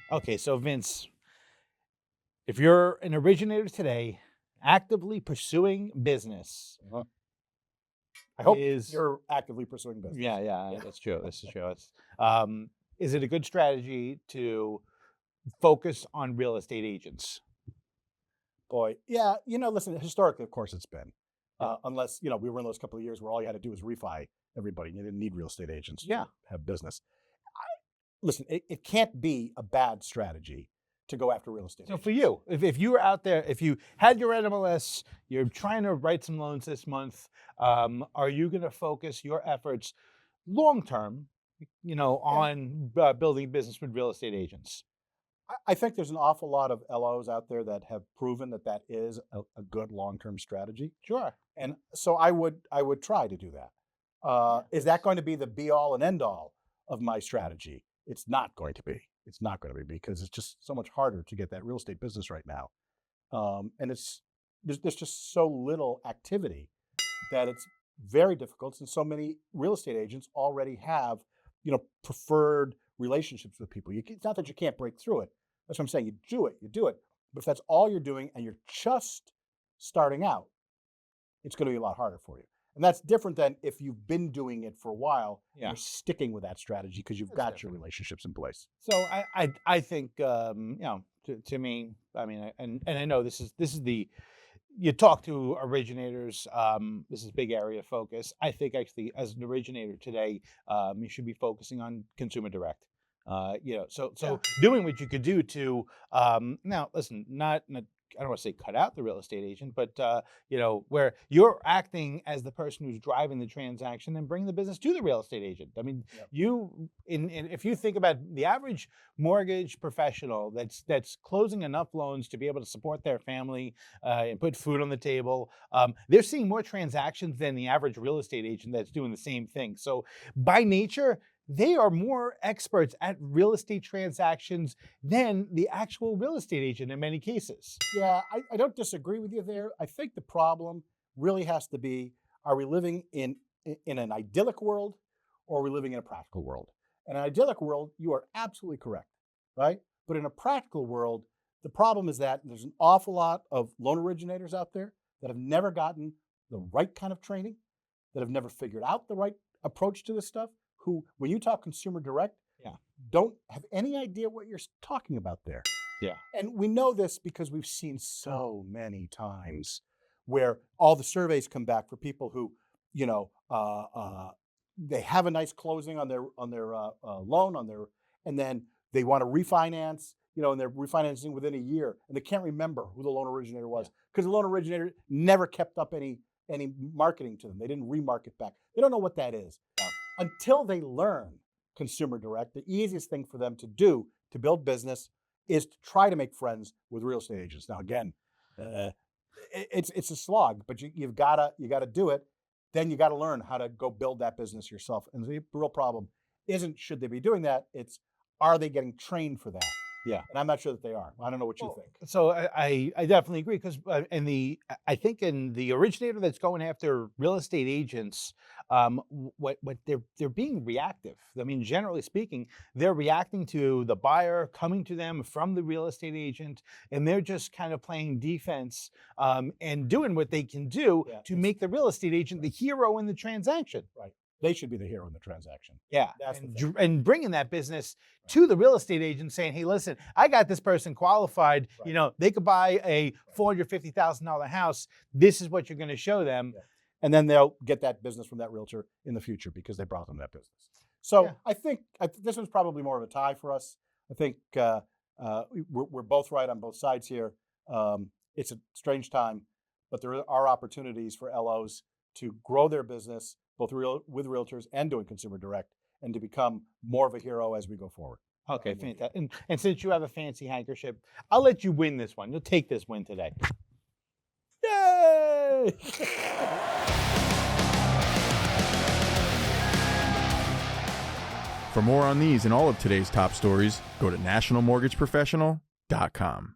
Okay, so Vince, if you're an originator today, actively pursuing business, Uh-huh. I hope is you're actively pursuing business. yeah, that's true. This is true. Is it a good strategy to focus on real estate agents? Boy, yeah, listen, historically, of course, it's been. Yeah. Unless, we were in those couple of years where all you had to do was refi everybody. You didn't need real estate agents Yeah. to have business. Listen, it can't be a bad strategy to go after real estate So agents. for you, if you were out there, if you had your NMLS, you're trying to write some loans this month, are you going to focus your efforts long term, on building business with real estate agents? I think there's an awful lot of LOs out there that have proven that that is a good long-term strategy. Sure. And so I would try to do that. Is that going to be the be all and end all of my strategy? It's not going to be. It's not going to be because it's just so much harder to get that real estate business right now. And there's just so little activity that it's very difficult. And so many real estate agents already have, preferred relationships with people. It's not that you can't break through it. That's what I'm saying. You do it. But if that's all you're doing and you're just starting out, it's going to be a lot harder for you. And that's different than if you've been doing it for a while. Yeah. You're sticking with that strategy because you've got your relationships in place. So I think to me, I mean, and I know this is the you talk to originators. This is a big area of focus. I think actually, as an originator today, you should be focusing on consumer direct. So doing what you could do to now listen, not I don't want to say cut out the real estate agent, but where you're acting as the person who's driving the transaction and bring the business to the real estate agent. I mean, if you think about the average mortgage professional that's closing enough loans to be able to support their family and put food on the table, they're seeing more transactions than the average real estate agent that's doing the same thing. So by nature, they are more experts at real estate transactions than the actual real estate agent in many cases. Yeah, I don't disagree with you there. I think the problem really has to be, are we living in an idyllic world or are we living in a practical world? In an idyllic world, you are absolutely correct, right? But in a practical world, the problem is that there's an awful lot of loan originators out there that have never gotten the right kind of training, that have never figured out the right approach to this stuff, who, when you talk consumer direct, don't have any idea what you're talking about there. Yeah. And we know this because we've seen so many times where all the surveys come back for people who, they have a nice closing on their loan and then they want to refinance, and they're refinancing within a year, and they can't remember who the loan originator was because the loan originator never kept up any marketing to them. They didn't remarket back. They don't know what that is. Until they learn consumer direct, the easiest thing for them to do to build business is to try to make friends with real estate agents. Now, again, it's a slog, but you've gotta do it. Then you got to learn how to go build that business yourself. And the real problem isn't should they be doing that? It's are they getting trained for that? Yeah. And I'm not sure that they are. I don't know what you think. So I definitely agree because I think in the originator that's going after real estate agents, what they're being reactive. I mean, generally speaking, they're reacting to the buyer coming to them from the real estate agent, and they're just kind of playing defense and doing what they can do to make the real estate agent the hero in the transaction. Right. They should be the hero in the transaction. Yeah, and bringing that business to the real estate agent, saying, "Hey, listen, I got this person qualified. Right. They could buy a $450,000 house. This is what you're going to show them." Yeah. And then they'll get that business from that realtor in the future because they brought them that business. So I think this one's probably more of a tie for us. I think we're both right on both sides here. It's a strange time, but there are opportunities for LOs to grow their business, both with realtors and doing consumer direct, and to become more of a hero as we go forward. Okay, fantastic. And since you have a fancy handkerchief, I'll let you win this one. You'll take this win today. Yay! For more on these and all of today's top stories, go to nationalmortgageprofessional.com.